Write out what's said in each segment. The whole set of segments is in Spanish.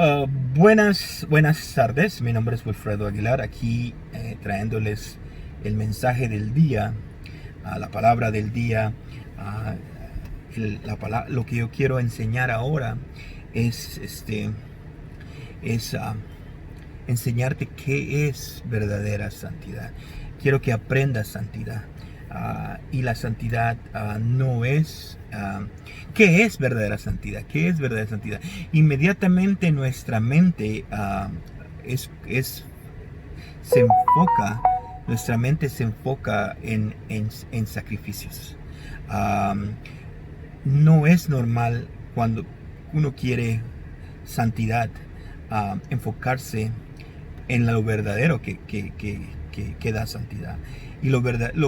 Uh, buenas tardes, mi nombre es Wilfredo Aguilar, aquí trayéndoles el mensaje del día, la palabra del día. Lo que yo quiero enseñar ahora es, es enseñarte qué es verdadera santidad. Quiero que aprendas santidad. Y la santidad no es... ¿qué es verdadera santidad? ¿Qué es verdadera santidad? Inmediatamente nuestra mente se enfoca, nuestra mente se enfoca en sacrificios. Um, no es normal cuando uno quiere santidad, enfocarse en lo verdadero que da santidad. Y lo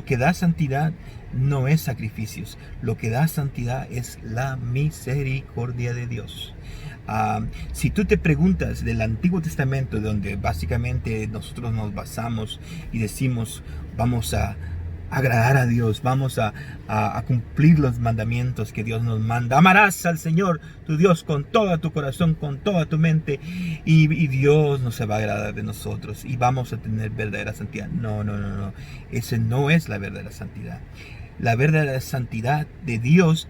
que da santidad no es sacrificios. Lo que da santidad es la misericordia de Dios. Si tú te preguntas del Antiguo Testamento, donde básicamente nosotros nos basamos y decimos, vamos a agradar a Dios, vamos a cumplir los mandamientos que Dios nos manda. Amarás al Señor tu Dios con todo tu corazón, con toda tu mente, y Dios no se va a agradar de nosotros y vamos a tener verdadera santidad. No, no, no, no. Ese no es la verdadera santidad. La verdadera santidad de Dios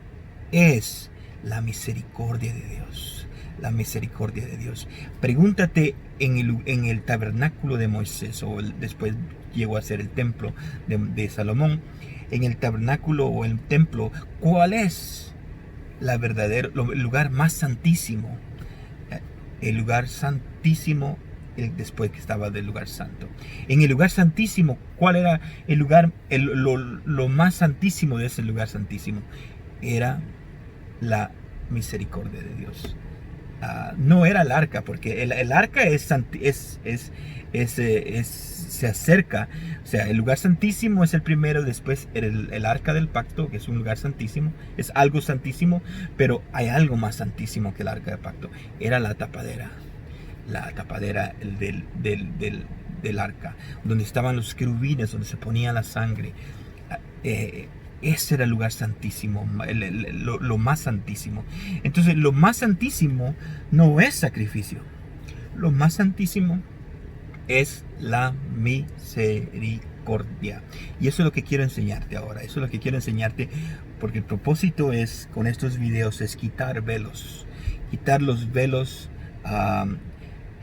es la misericordia de Dios. La misericordia de Dios. Pregúntate en el tabernáculo de Moisés, después llegó a ser el templo de Salomón. En el tabernáculo o el templo, ¿cuál es el lugar más santísimo? El lugar santísimo, después que estaba del lugar santo. En el lugar santísimo, ¿cuál era el lugar, lo más santísimo de ese lugar santísimo? Era la misericordia de Dios. No era el arca, porque el arca se acerca. O sea, el lugar santísimo es el primero, después el arca del pacto, que es un lugar santísimo, es algo santísimo, pero hay algo más santísimo que el arca del pacto. Era la tapadera del arca, donde estaban los querubines, donde se ponía la sangre. Ese era el lugar santísimo, lo más santísimo. Entonces, lo más santísimo no es sacrificio. Lo más santísimo es la misericordia. Y eso es lo que quiero enseñarte ahora. Eso es lo que quiero enseñarte, porque el propósito con estos videos es quitar velos. Quitar los velos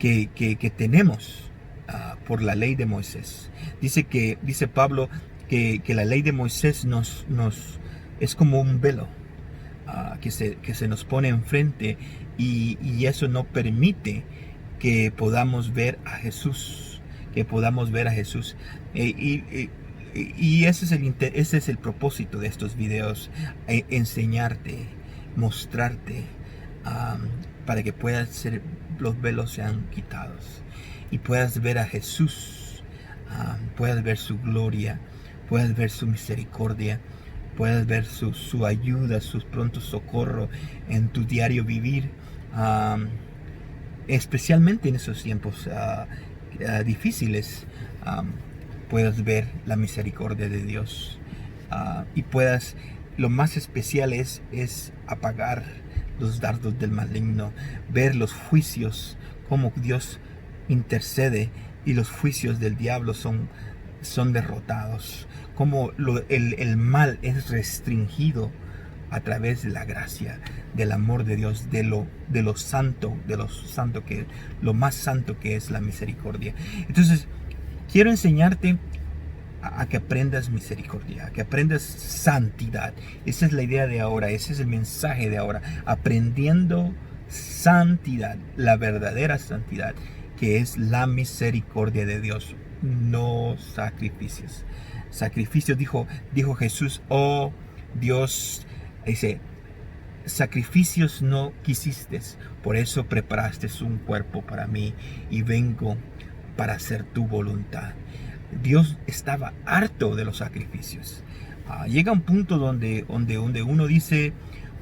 que tenemos por la ley de Moisés. Dice Pablo que la ley de Moisés es como un velo que se nos pone enfrente, y eso no permite que podamos ver a Jesús, y ese es el propósito de estos videos, enseñarte, mostrarte, para que los velos sean quitados y puedas ver a Jesús, puedas ver su gloria, puedas ver su misericordia, puedas ver su ayuda, su pronto socorro en tu diario vivir, especialmente en esos tiempos difíciles. Puedas ver la misericordia de Dios, y lo más especial es apagar los dardos del maligno, ver los juicios, cómo Dios intercede y los juicios del diablo son derrotados, como el mal es restringido a través de la gracia, del amor de Dios, de lo santo, lo más santo que es la misericordia. Entonces, quiero enseñarte a que aprendas misericordia, a que aprendas santidad. Esa es la idea de ahora, ese es el mensaje de ahora, aprendiendo santidad, la verdadera santidad, que es la misericordia de Dios, no sacrificios. Sacrificios, dijo Jesús, oh Dios, dice, sacrificios no quisiste, por eso preparaste un cuerpo para mí, y vengo para hacer tu voluntad. Dios estaba harto de los sacrificios. Llega un punto donde uno dice,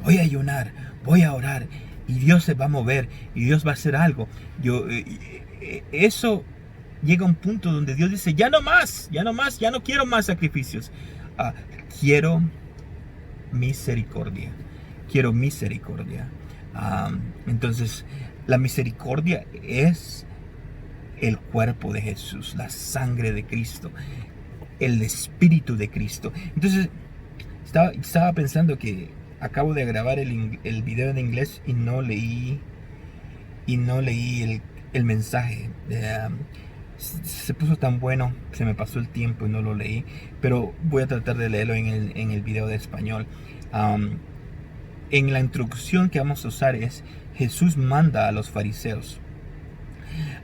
voy a ayunar, voy a orar, y Dios se va a mover, y Dios va a hacer algo. Eso llega a un punto donde Dios dice, ya no más, ya no quiero más sacrificios. Quiero misericordia. Entonces, La misericordia es el cuerpo de Jesús, la sangre de Cristo, el espíritu de Cristo. Entonces, estaba pensando que acabo de grabar el video en inglés y no leí el mensaje. Se puso tan bueno, se me pasó el tiempo y no lo leí, pero voy a tratar de leerlo en el video de español. En la introducción que vamos a usar es: Jesús manda a los fariseos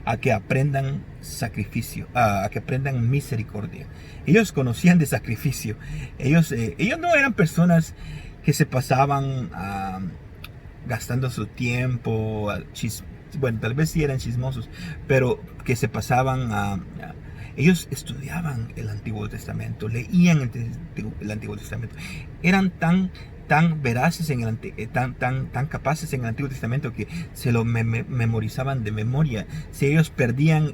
a que aprendan sacrificio, a que aprendan misericordia. Ellos conocían de sacrificio. Ellos no eran personas que se pasaban gastando su tiempo, bueno, tal vez sí eran chismosos, pero que se pasaban ellos estudiaban el Antiguo Testamento, leían el Antiguo Testamento, eran tan veraces, tan capaces en el Antiguo Testamento que se lo memorizaban de memoria. Si ellos perdían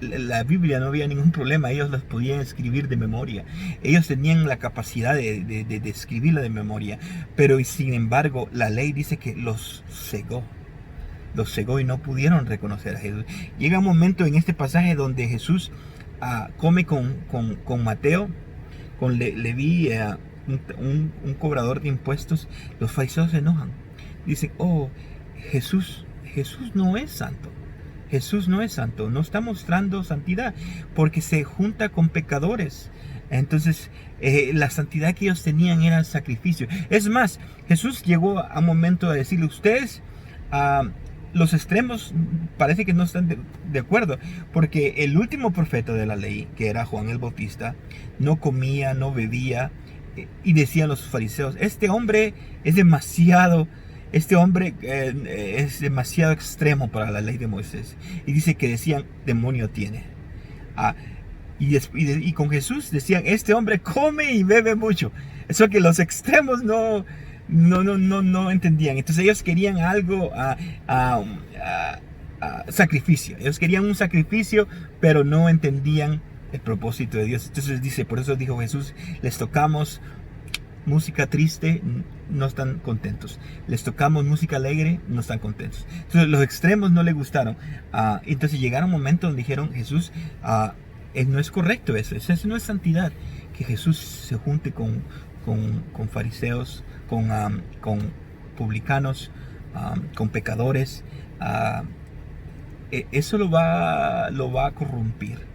la Biblia, no había ningún problema, ellos las podían escribir de memoria. Ellos tenían la capacidad de escribirla de memoria, pero sin embargo la ley dice que los cegó y no pudieron reconocer a Jesús. Llega un momento en este pasaje donde Jesús come con Mateo, con Leví, un cobrador de impuestos. Los fariseos se enojan, dicen: oh, Jesús no es santo. Jesús no es santo, no está mostrando santidad porque se junta con pecadores. Entonces la santidad que ellos tenían era el sacrificio. Es más, Jesús llegó a un momento de decirle: ustedes, los extremos parece que no están de acuerdo, porque el último profeta de la ley, que era Juan el Bautista, no comía, no bebía, y decían los fariseos: este hombre es demasiado extremo para la ley de Moisés. Y dice que decían: demonio tiene. Y con Jesús decían: este hombre come y bebe mucho. Eso que los extremos no entendían. Entonces ellos querían algo, sacrificio. Ellos querían un sacrificio, pero no entendían el propósito de Dios. Entonces dice, por eso dijo Jesús: les tocamos música triste, no están contentos. Les tocamos música alegre, no están contentos. Entonces los extremos no les gustaron. Entonces llegaron un momento donde dijeron: Jesús, no es correcto eso no es santidad. Que Jesús se junte con fariseos, con publicanos, con pecadores. Eso lo va a corrompir.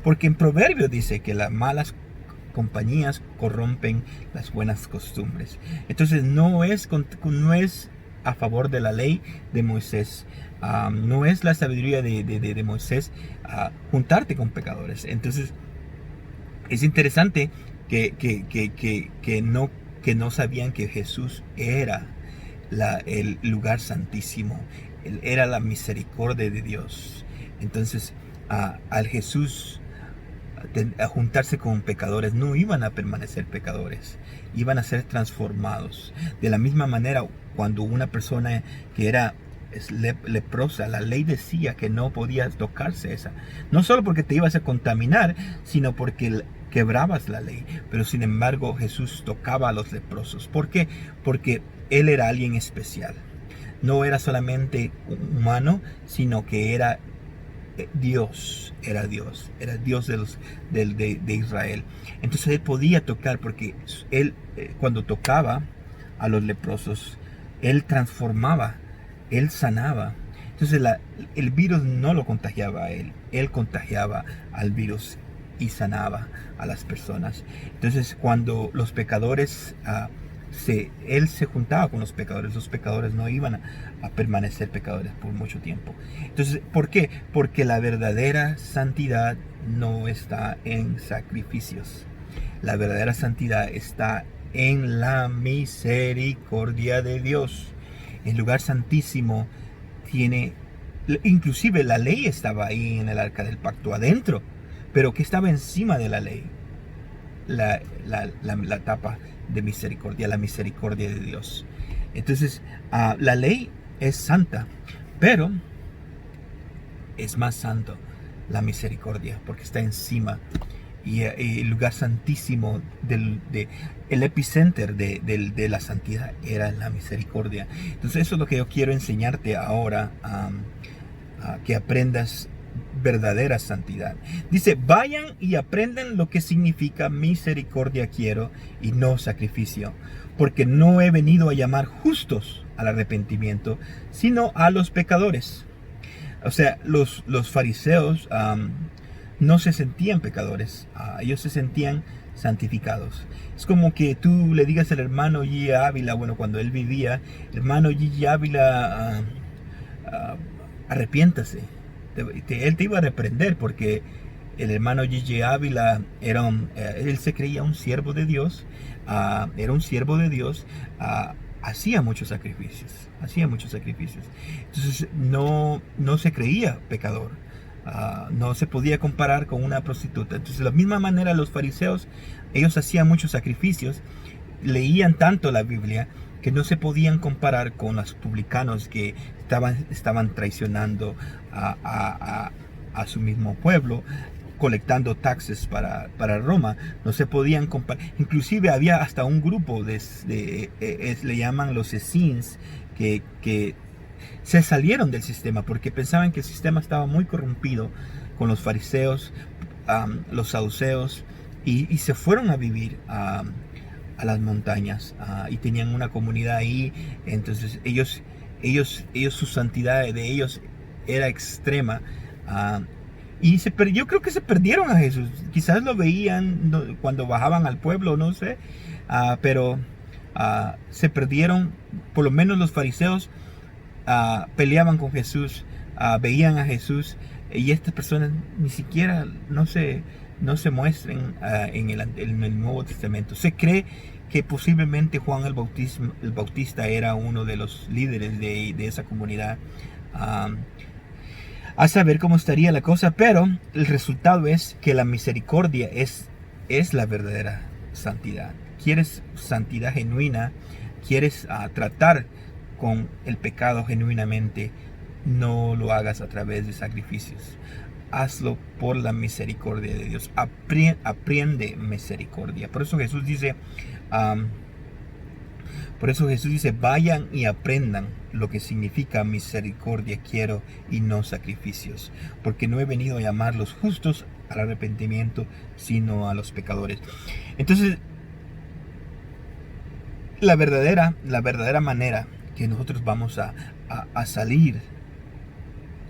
Porque en Proverbios dice que las malas compañías corrompen las buenas costumbres. Entonces no es a favor de la ley de Moisés. No es la sabiduría de Moisés juntarte con pecadores. Entonces es interesante que no sabían que Jesús era el lugar santísimo. Él era la misericordia de Dios. Entonces al Jesús a juntarse con pecadores, no iban a permanecer pecadores, iban a ser transformados. De la misma manera, cuando una persona que era leprosa, la ley decía que no podías tocarse esa, no solo porque te ibas a contaminar, sino porque quebrabas la ley. Pero sin embargo Jesús tocaba a los leprosos. ¿Por qué? Porque Él era alguien especial. No era solamente humano, sino que era Dios, era Dios de Israel. Entonces Él podía tocar, porque Él cuando tocaba a los leprosos, Él transformaba, Él sanaba. Entonces el virus no lo contagiaba a Él contagiaba al virus y sanaba a las personas. Entonces cuando los pecadores, Él se juntaba con los pecadores no iban a permanecer pecadores por mucho tiempo. Entonces, ¿por qué? Porque la verdadera santidad no está en sacrificios. La verdadera santidad está en la misericordia de Dios. El lugar santísimo inclusive la ley estaba ahí en el arca del pacto adentro, pero ¿qué estaba encima de la ley? La tapa de misericordia, la misericordia de Dios. Entonces la ley es santa, pero es más santo la misericordia, porque está encima y el lugar santísimo, el epicenter de la santidad era la misericordia. Entonces eso es lo que yo quiero enseñarte ahora, que aprendas verdadera santidad. Dice, vayan y aprendan lo que significa misericordia quiero y no sacrificio, porque no he venido a llamar justos al arrepentimiento, sino a los pecadores. O sea, los fariseos no se sentían pecadores, ellos se sentían santificados. Es como que tú le digas al hermano G. Ávila, bueno, cuando él vivía, hermano G. Ávila, arrepiéntase. Él te iba a reprender porque el hermano G. Ávila él se creía un siervo de Dios, era un siervo de Dios, hacía muchos sacrificios. Entonces no se creía pecador, no se podía comparar con una prostituta. Entonces de la misma manera los fariseos, ellos hacían muchos sacrificios, leían tanto la Biblia que no se podían comparar con los publicanos que estaban traicionando a su mismo pueblo, colectando taxes para Roma. No se podían comparar. Inclusive había hasta un grupo le llaman los Essenes, que se salieron del sistema porque pensaban que el sistema estaba muy corrompido con los fariseos, los saduceos, y se fueron a vivir a las montañas, y tenían una comunidad ahí. Entonces ellos su santidad de ellos era extrema, y yo creo que se perdieron a Jesús. Quizás lo veían cuando bajaban al pueblo, no sé, pero se perdieron. Por lo menos los fariseos peleaban con Jesús, veían a Jesús, y estas personas ni siquiera no se muestran en el Nuevo Testamento. Se cree que posiblemente Juan el Bautista era uno de los líderes de esa comunidad. A saber cómo estaría la cosa, pero el resultado es que la misericordia es la verdadera santidad. ¿Quieres santidad genuina? ¿Quieres tratar con el pecado genuinamente? No lo hagas a través de sacrificios. Hazlo por la misericordia de Dios. Aprende misericordia. Por eso Jesús dice, vayan y aprendan lo que significa misericordia quiero y no sacrificios, porque no he venido a llamar los justos al arrepentimiento, sino a los pecadores. Entonces, la verdadera manera que nosotros vamos a salir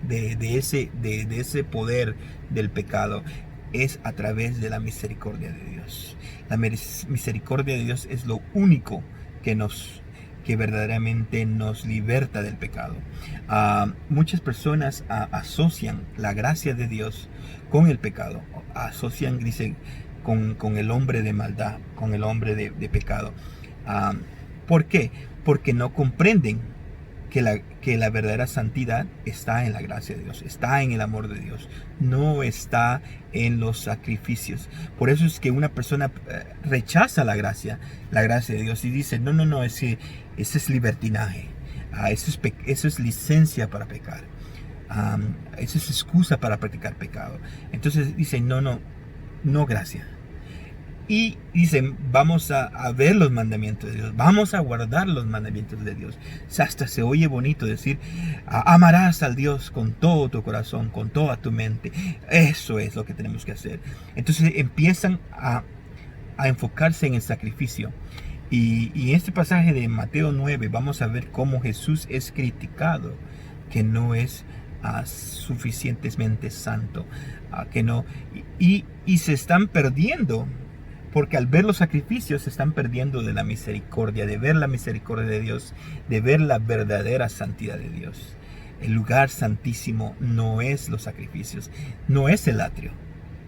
de ese poder del pecado es a través de la misericordia de Dios. La misericordia de Dios es lo único que verdaderamente nos liberta del pecado. Muchas personas asocian la gracia de Dios con el pecado, dicen, con el hombre de maldad, con el hombre de pecado. ¿Por qué? Porque no comprenden que la verdadera santidad está en la gracia de Dios, está en el amor de Dios, no está en los sacrificios. Por eso es que una persona rechaza la gracia de Dios y dice, no, ese es libertinaje, eso es licencia para pecar, eso es excusa para practicar pecado. Entonces dicen, no, gracias. Y dicen, vamos a ver los mandamientos de Dios, vamos a guardar los mandamientos de Dios. Hasta se oye bonito decir, amarás al Dios con todo tu corazón, con toda tu mente. Eso es lo que tenemos que hacer. Entonces empiezan a enfocarse en el sacrificio. Y en este pasaje de Mateo 9 vamos a ver cómo Jesús es criticado, que no es suficientemente santo, que no, y se están perdiendo. Porque al ver los sacrificios se están perdiendo de la misericordia, de ver la misericordia de Dios, de ver la verdadera santidad de Dios. El lugar santísimo no es los sacrificios, no es el atrio.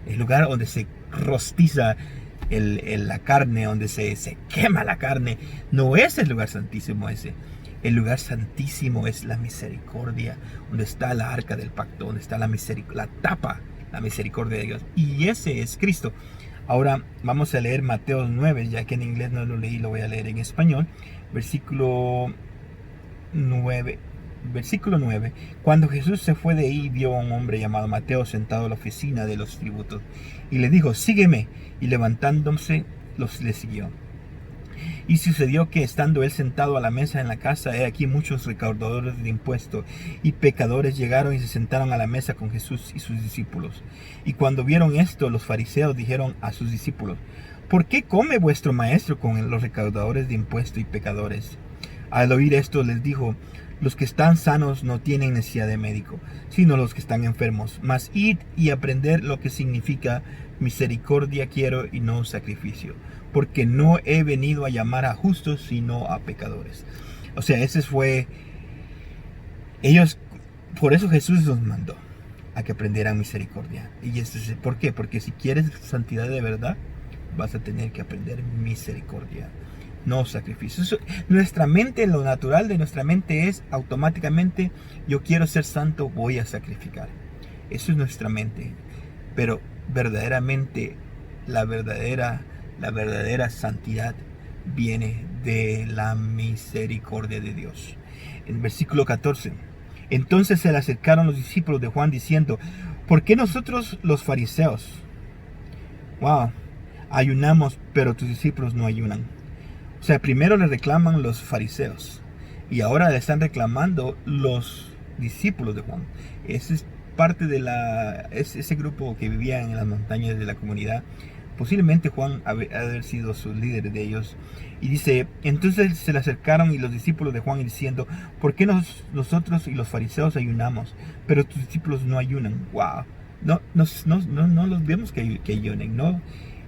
El lugar donde se rostiza la carne, donde se quema la carne, no es el lugar santísimo ese. El lugar santísimo es la misericordia, donde está la arca del pacto, donde está la misericordia de Dios. Y ese es Cristo. Ahora vamos a leer Mateo 9, ya que en inglés no lo leí, lo voy a leer en español. Versículo 9, Versículo 9. Cuando Jesús se fue de ahí, vio a un hombre llamado Mateo sentado en la oficina de los tributos y le dijo, sígueme. Y levantándose, le siguió. Y sucedió que estando él sentado a la mesa en la casa, he aquí muchos recaudadores de impuestos y pecadores llegaron y se sentaron a la mesa con Jesús y sus discípulos. Y cuando vieron esto, los fariseos dijeron a sus discípulos, ¿por qué come vuestro maestro con los recaudadores de impuestos y pecadores? Al oír esto les dijo, los que están sanos no tienen necesidad de médico, sino los que están enfermos. Mas id y aprender lo que significa misericordia quiero y no sacrificio, porque no he venido a llamar a justos, sino a pecadores. O sea, ese fue, ellos, por eso Jesús los mandó a que aprendieran misericordia. Y esto es, ¿por qué? Porque si quieres santidad de verdad, vas a tener que aprender misericordia, no sacrificios. Nuestra mente, lo natural de nuestra mente es automáticamente, yo quiero ser santo, voy a sacrificar. Eso es nuestra mente. Pero verdaderamente, la verdadera santidad viene de la misericordia de Dios. En versículo 14. Entonces se le acercaron los discípulos de Juan diciendo, ¿por qué nosotros los fariseos, ayunamos, pero tus discípulos no ayunan? O sea, primero le reclaman los fariseos y ahora le están reclamando los discípulos de Juan. Ese es parte de ese grupo que vivía en las montañas de la comunidad. Posiblemente Juan haber sido su líder de ellos. Y dice, entonces se le acercaron y los discípulos de Juan diciendo, ¿por qué nosotros y los fariseos ayunamos, pero tus discípulos no ayunan? Wow. No los vemos que ayunen, ¿no?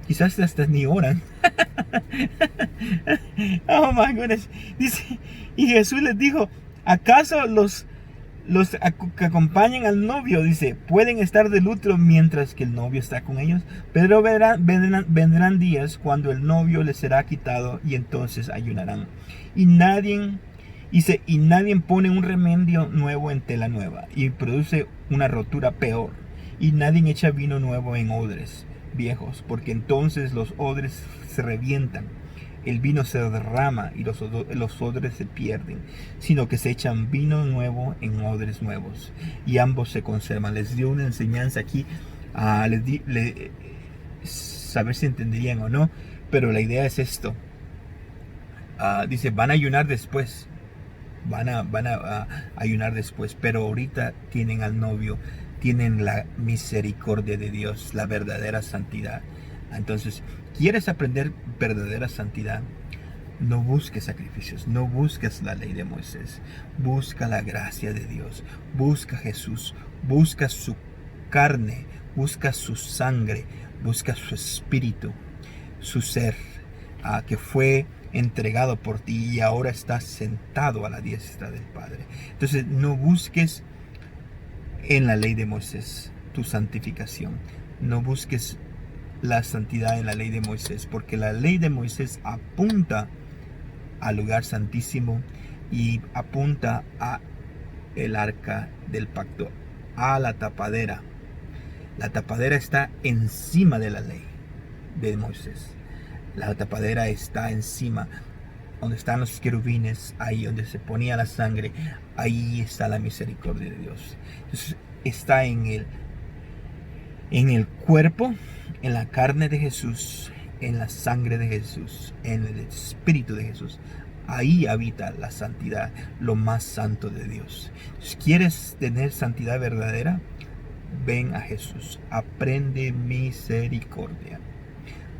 Quizás hasta ni oran. Oh my goodness. Dice, y Jesús les dijo, ¿acaso los que acompañan al novio, dice, pueden estar de luto mientras que el novio está con ellos? Pero vendrán días cuando el novio les será quitado y entonces ayunarán. Y nadie pone un remedio nuevo en tela nueva y produce una rotura peor. Y nadie echa vino nuevo en odres viejos, porque entonces los odres se revientan, el vino se derrama y los odres se pierden, sino que se echan vino nuevo en odres nuevos y ambos se conservan. Les dio una enseñanza aquí, saber si entenderían o no, pero la idea es esto. Dice, van a ayunar después, van a ayunar después, pero ahorita tienen al novio, tienen la misericordia de Dios, la verdadera santidad. Entonces, ¿quieres aprender verdadera santidad? No busques sacrificios, no busques la ley de Moisés, busca la gracia de Dios, busca a Jesús, busca su carne, busca su sangre, busca su espíritu, su ser, que fue entregado por ti y ahora está sentado a la diestra del Padre. Entonces, no busques en la ley de Moisés tu santificación, no busques la santidad en la ley de Moisés, porque la ley de Moisés apunta al lugar santísimo y apunta a el arca del pacto, a la tapadera. La tapadera está encima de la ley de Moisés. La tapadera está encima, donde están los querubines, ahí donde se ponía la sangre, ahí está la misericordia de Dios. Entonces está en el cuerpo, en la carne de Jesús, en la sangre de Jesús, en el espíritu de Jesús. Ahí habita la santidad, lo más santo de Dios. Si quieres tener santidad verdadera, ven a Jesús, aprende misericordia.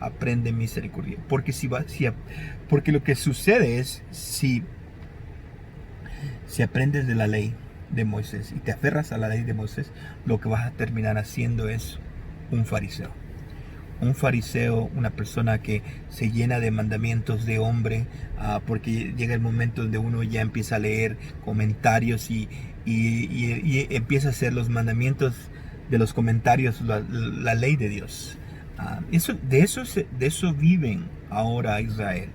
Aprende misericordia. Porque porque lo que sucede es, si aprendes de la ley de Moisés y te aferras a la ley de Moisés, lo que vas a terminar haciendo es un fariseo. Un fariseo, una persona que se llena de mandamientos de hombre, porque llega el momento donde uno ya empieza a leer comentarios y empieza a hacer los mandamientos de los comentarios, la ley de Dios. De eso viven ahora Israel,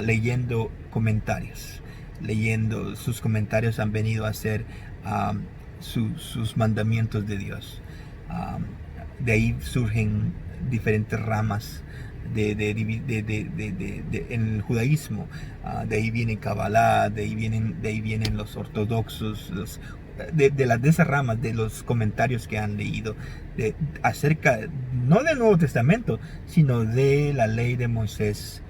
leyendo comentarios. Leyendo sus comentarios han venido a ser sus mandamientos de Dios. De ahí surgen diferentes ramas en el judaísmo. De ahí viene Kabbalah, de ahí vienen los ortodoxos, de esas ramas, de los comentarios que han leído acerca, no del Nuevo Testamento, sino de la ley de Moisés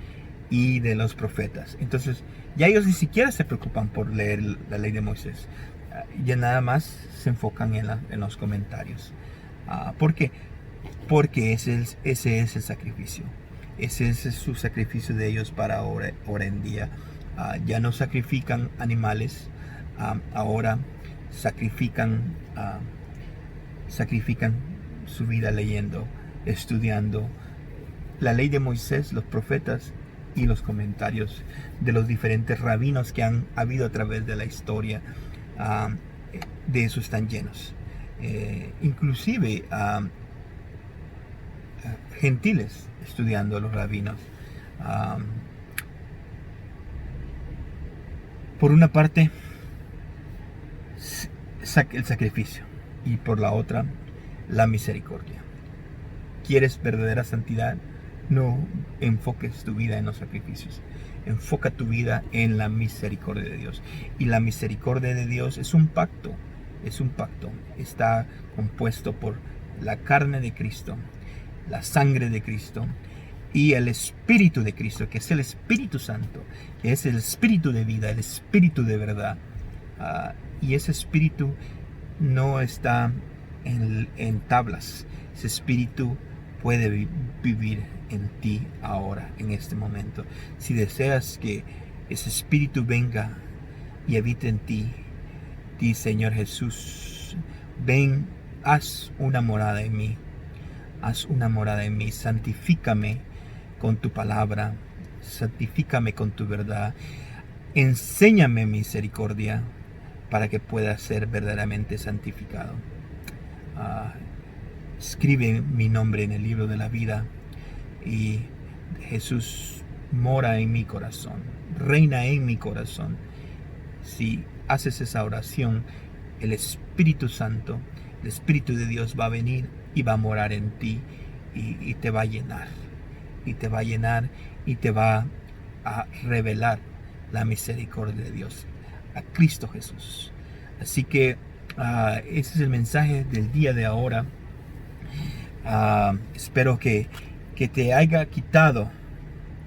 y de los profetas. Entonces, ya ellos ni siquiera se preocupan por leer la ley de Moisés. Ya nada más se enfocan en los comentarios. ¿Por qué? Porque ese es el sacrificio. Ese es su sacrificio de ellos para ahora en día. Ya no sacrifican animales, ahora sacrifican su vida leyendo, estudiando la ley de Moisés, los profetas y los comentarios de los diferentes rabinos que han habido a través de la historia. De eso están llenos. Inclusive gentiles estudiando a los rabinos. Por una parte, el sacrificio, y por la otra, la misericordia. ¿Quieres verdadera santidad? No enfoques tu vida en los sacrificios. Enfoca tu vida en la misericordia de Dios. Y la misericordia de Dios es un pacto. Es un pacto. Está compuesto por la carne de Cristo, la sangre de Cristo y el Espíritu de Cristo, que es el Espíritu Santo, que es el Espíritu de vida, el Espíritu de verdad. Y ese Espíritu no está en tablas. Ese Espíritu puede vivir en ti ahora, en este momento. Si deseas que ese Espíritu venga y habite en ti, di: Señor Jesús, ven, haz una morada en mí. Haz una morada en mí. Santifícame con tu palabra. Santifícame con tu verdad. Enséñame misericordia para que pueda ser verdaderamente santificado. Escribe mi nombre en el libro de la vida y Jesús mora en mi corazón, reina en mi corazón. Si haces esa oración, el Espíritu Santo, el Espíritu de Dios va a venir y va a morar en ti y te va a llenar, y te va a llenar y te va a revelar la misericordia de Dios, a Cristo Jesús. Así que ese es el mensaje del día de ahora. Espero que te haya quitado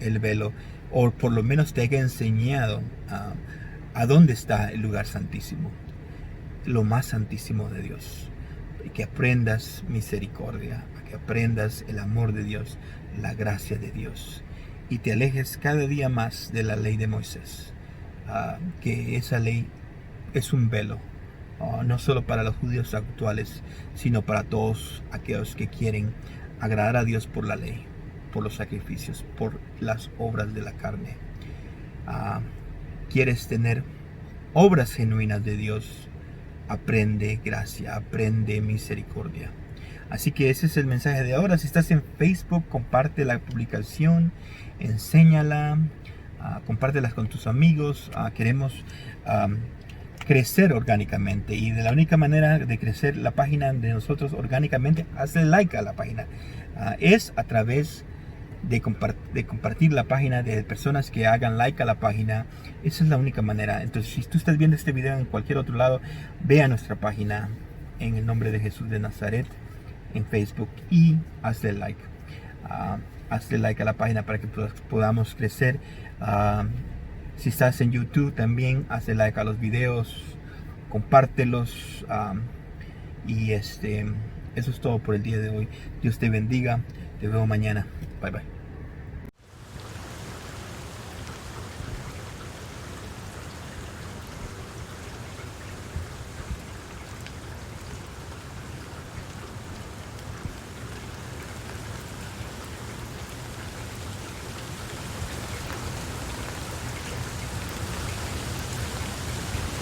el velo, o por lo menos te haya enseñado a dónde está el lugar santísimo, lo más santísimo de Dios, y que aprendas misericordia, que aprendas el amor de Dios, la gracia de Dios, y te alejes cada día más de la ley de Moisés, que esa ley es un velo, no solo para los judíos actuales, sino para todos aquellos que quieren agradar a Dios por la ley, por los sacrificios, por las obras de la carne. ¿Quieres tener obras genuinas de Dios? Aprende gracia, aprende misericordia. Así que ese es el mensaje de ahora. Si estás en Facebook, comparte la publicación, enséñala, compártela con tus amigos. Queremos crecer orgánicamente, y de la única manera de crecer la página de nosotros orgánicamente, hazle like a la página, es a través de compartir la página, de personas que hagan like a la página. Esa es la única manera. Entonces, si tú estás viendo este video en cualquier otro lado, ve a nuestra página en el nombre de Jesús de Nazaret en Facebook y hazle like. Hazle like a la página para que podamos crecer. Si estás en YouTube también, hazle like a los videos, compártelos. Y eso es todo por el día de hoy. Dios te bendiga. Te veo mañana. Bye bye.